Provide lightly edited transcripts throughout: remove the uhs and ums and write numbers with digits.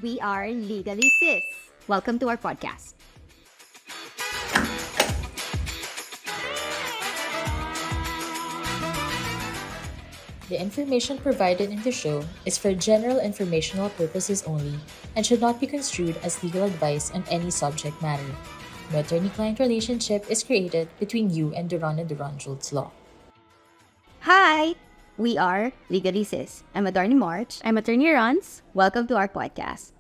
we are Legally Sis. Welcome to our podcast. The information provided in the show is for general informational purposes only and should not be construed as legal advice on any subject matter. No attorney-client relationship is created between you and Duran Schultz Law. Hi, we are Legally Sis. I'm Attorney March. I'm Attorney Rons. Welcome to our podcast.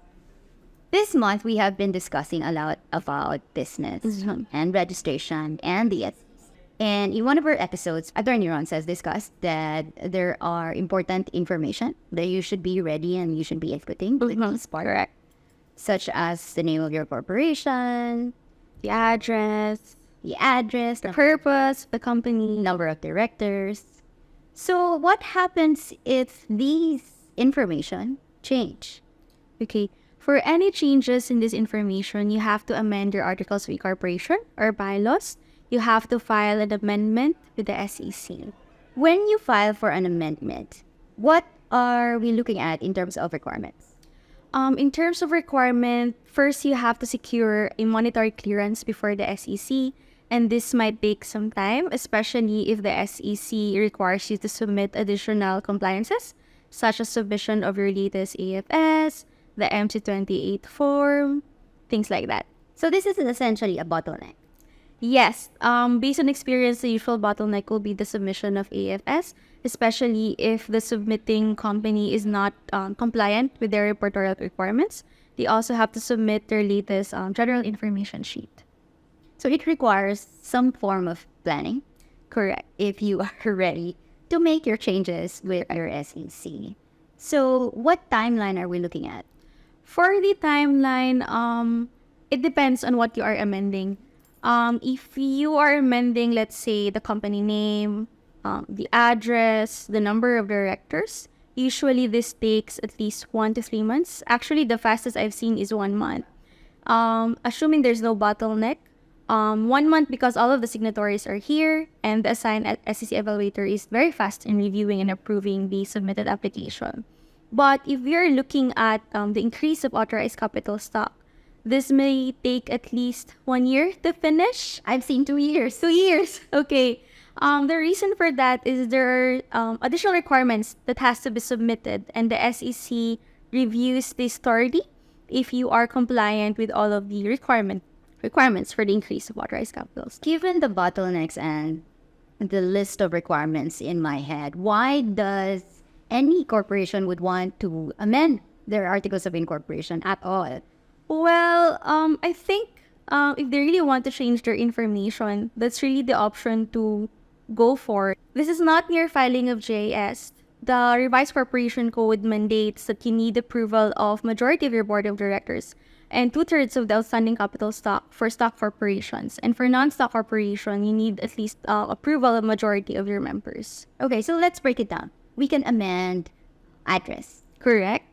This month, we have been discussing a lot about business and registration and the ethics. And in one of our episodes, Attorney Rons has discussed that there are important information that you should be ready and you should be inputting with this part, correct? Such as the name of your corporation, The address, the purpose, the company. number of directors. So what happens if these information change? Okay. For any changes in this information, you have to amend your Articles of Incorporation or Bylaws. You have to file an amendment with the SEC. When you file for an amendment, what are we looking at in terms of requirements? In terms of requirement, first you have to secure a monetary clearance before the SEC, and this might take some time, especially if the SEC requires you to submit additional compliances, such as submission of your latest AFS, the MC28 form, things like that. So this is essentially a bottleneck. Yes, based on experience, the usual bottleneck will be the submission of AFS, especially if the submitting company is not compliant with their reportorial requirements. They also have to submit their latest general information sheet. So it requires some form of planning. Correct. If you are ready to make your changes with your SEC. So what timeline are we looking at? For the timeline, it depends on what you are amending. If you are amending, let's say, the company name, the address, the number of directors, usually this takes at least 1 to 3 months. Actually, the fastest I've seen is 1 month. Assuming there's no bottleneck, 1 month because all of the signatories are here and the assigned SEC evaluator is very fast in reviewing and approving the submitted application. But if you're looking at the increase of authorized capital stock, this may take at least 1 year to finish. I've seen 2 years. 2 years. Okay. The reason for that is there are additional requirements that has to be submitted, and the SEC reviews this thoroughly if you are compliant with all of the requirements for the increase of authorized capitals. Given the bottlenecks and the list of requirements in my head, why does any corporation would want to amend their Articles of Incorporation at all? Well, I think if they really want to change their information, that's really the option to go for. This is not mere filing of JS. The revised corporation code mandates that you need approval of majority of your board of directors and 2/3 of the outstanding capital stock for stock corporations. And for non-stock corporation, you need at least approval of majority of your members. Okay, so let's break it down. We can amend address. Correct?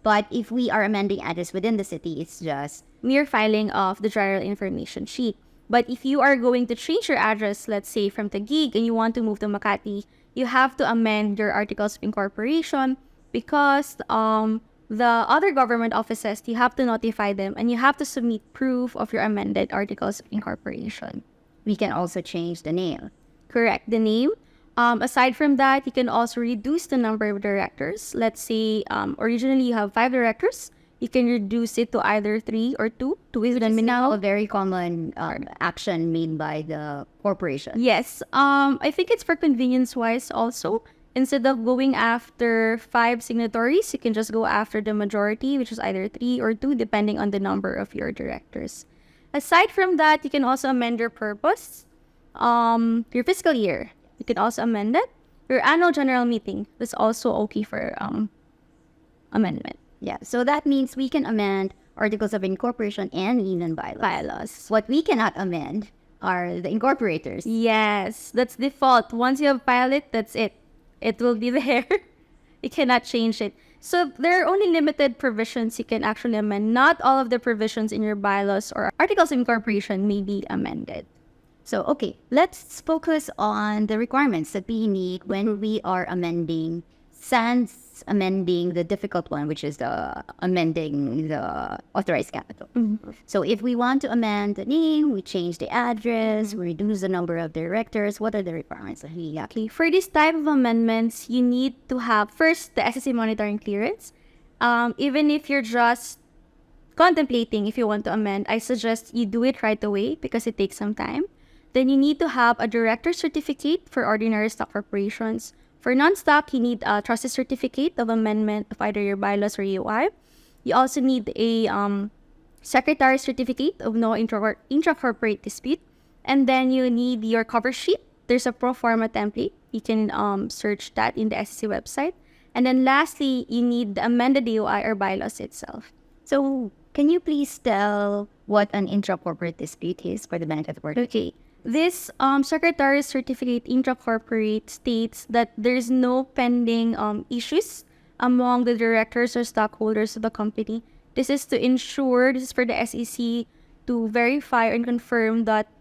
But if we are amending address within the city, it's just Mere filing of the general information sheet. But if you are going to change your address, let's say from Taguig, and you want to move to Makati, you have to amend your Articles of Incorporation because the other government offices, you have to notify them and you have to submit proof of your amended Articles of Incorporation. we can also change the name. Correct. The name. Aside from that, you can also reduce the number of directors. Let's say originally you have 5 directors. You can reduce it to either 3 or 2. 2 is done now. A very common action made by the corporation. Yes. I think it's for convenience-wise also. Instead of going after 5 signatories, you can just go after the majority, which is either 3 or 2, depending on the number of your directors. Aside from that, you can also amend your purpose, your fiscal year. You can also amend it. Your annual general meeting is also okay for amendment. Yeah, so that means we can amend Articles of Incorporation and even bylaws. What we cannot amend are the incorporators. Yes, that's default. Once you have filed it, that's it. It will be there. You cannot change it. So there are only limited provisions you can actually amend. Not all of the provisions in your bylaws or Articles of Incorporation may be amended. So, okay, let's focus on the requirements that we need when we are amending sans amending the difficult one, which is the amending the authorized capital. So if we want to amend the name, we change the address, we reduce the number of directors, what are the requirements? Yeah. Okay, for this type of amendments, you need to have first the SEC monitoring clearance. Even if you're just contemplating if you want to amend, I suggest you do it right away because it takes some time. Then you need to have a director certificate for ordinary stock corporations. For non-stock, you need a trustee certificate of amendment of either your bylaws or UI. You also need a secretary certificate of no intra-corporate dispute. And then you need your cover sheet. There's a pro forma template. You can search that in the SEC website. And then lastly, you need the amended DOI or bylaws itself. So can you please tell what an intra-corporate dispute is for the benefit of the workers? Okay. This Secretary's Certificate Intra-Corporate states that there's no pending issues among the directors or stockholders of the company. This is for the SEC to verify and confirm that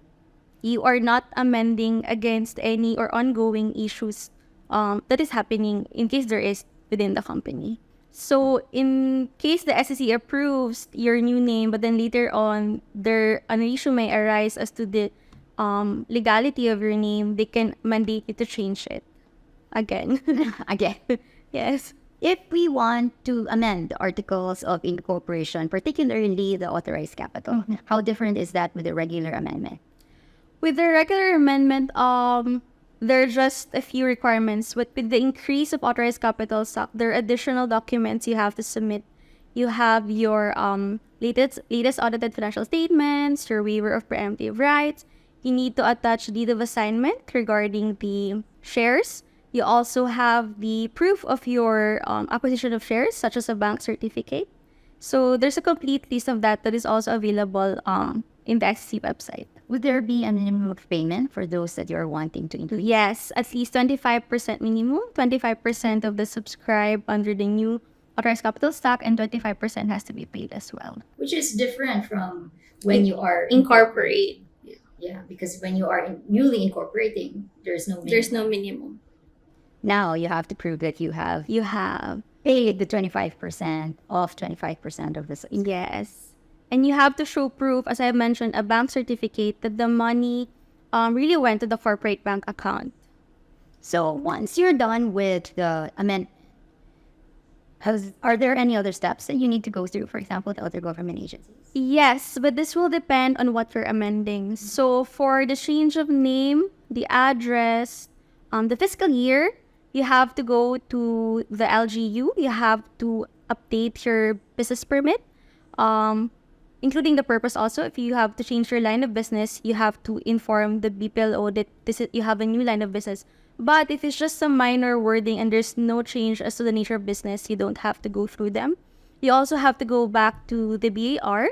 you are not amending against any or ongoing issues that is happening in case there is within the company. So in case the SEC approves your new name, but then later on an issue may arise as to the legality of your name, they can mandate you to change it again. Again. Yes. If we want to amend the Articles of Incorporation, particularly the authorized capital, how different is that with the regular amendment? With the regular amendment, there are just a few requirements. But with the increase of authorized capital stock, there are additional documents you have to submit. You have your latest audited financial statements, your waiver of preemptive rights. You need to attach deed of assignment regarding the shares. You also have the proof of your acquisition of shares, such as a bank certificate. So there's a complete list of that is also available in the SEC website. Would there be a minimum of payment for those that you're wanting to include? Yes, at least 25% minimum, 25% of the subscribe under the new authorized capital stock, and 25% has to be paid as well. Which is different from when you are Incorporate. Yeah, because when you are newly incorporating, there's no minimum. There's no minimum. Now you have to prove that you have You paid the 25% off 25% of the Yes. And you have to show proof, as I mentioned, a bank certificate that the money really went to the corporate bank account. So once you're done with the amendment, are there any other steps that you need to go through, for example, the other government agencies? Yes, but this will depend on what you're amending. So for the change of name, the address, the fiscal year, you have to go to the LGU. You have to update your business permit, including the purpose also. If you have to change your line of business, you have to inform the BPLO that you have a new line of business. But if it's just some minor wording and there's no change as to the nature of business, you don't have to go through them. You also have to go back to the BAR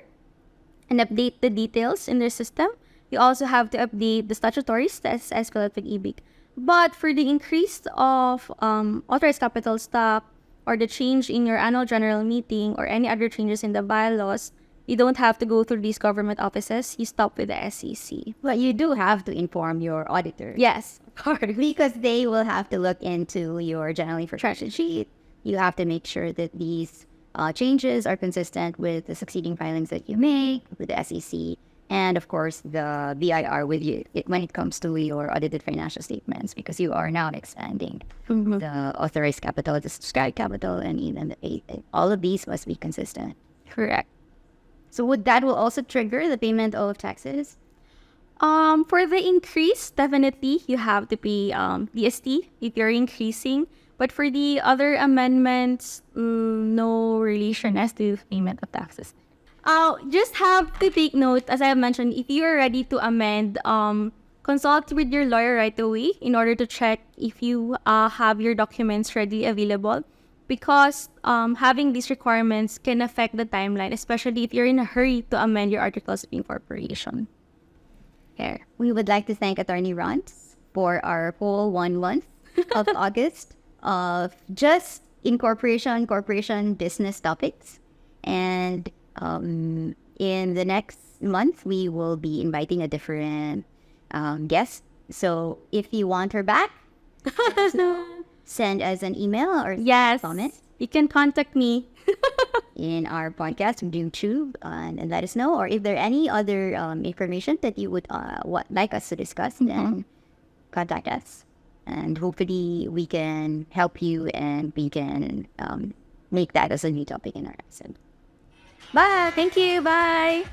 and update the details in their system. You also have to update the statutories, the SSS, PhilHealth, But for the increase of authorized capital stock or the change in your annual general meeting or any other changes in the bylaws, you don't have to go through these government offices. You stop with the SEC. But you do have to inform your auditor. Yes, Because they will have to look into your general information sheet. You have to make sure that these changes are consistent with the succeeding filings that you make with the SEC. And of course, the BIR with you when it comes to your audited financial statements, because you are now expanding the authorized capital, the subscribed capital, and even the paid. All of these must be consistent. correct. So that will also trigger the payment of taxes? For the increase, definitely you have to pay DST if you're increasing. But for the other amendments, no relation as to payment of taxes. Just have to take note, as I have mentioned, if you are ready to amend, consult with your lawyer right away in order to check if you have your documents ready available. Because having these requirements can affect the timeline, especially if you're in a hurry to amend your Articles of Incorporation. Here, we would like to thank Attorney Rons for our whole 1 month of August of just corporation business topics. And in the next month, we will be inviting a different guest. So if you want her back, send us an email or Yes. comment You can contact me. in our podcast on YouTube and let us know. Or if there are any other information that you would like us to discuss, then contact us. And hopefully we can help you and we can make that as a new topic in our episode. Bye. Thank you. Bye.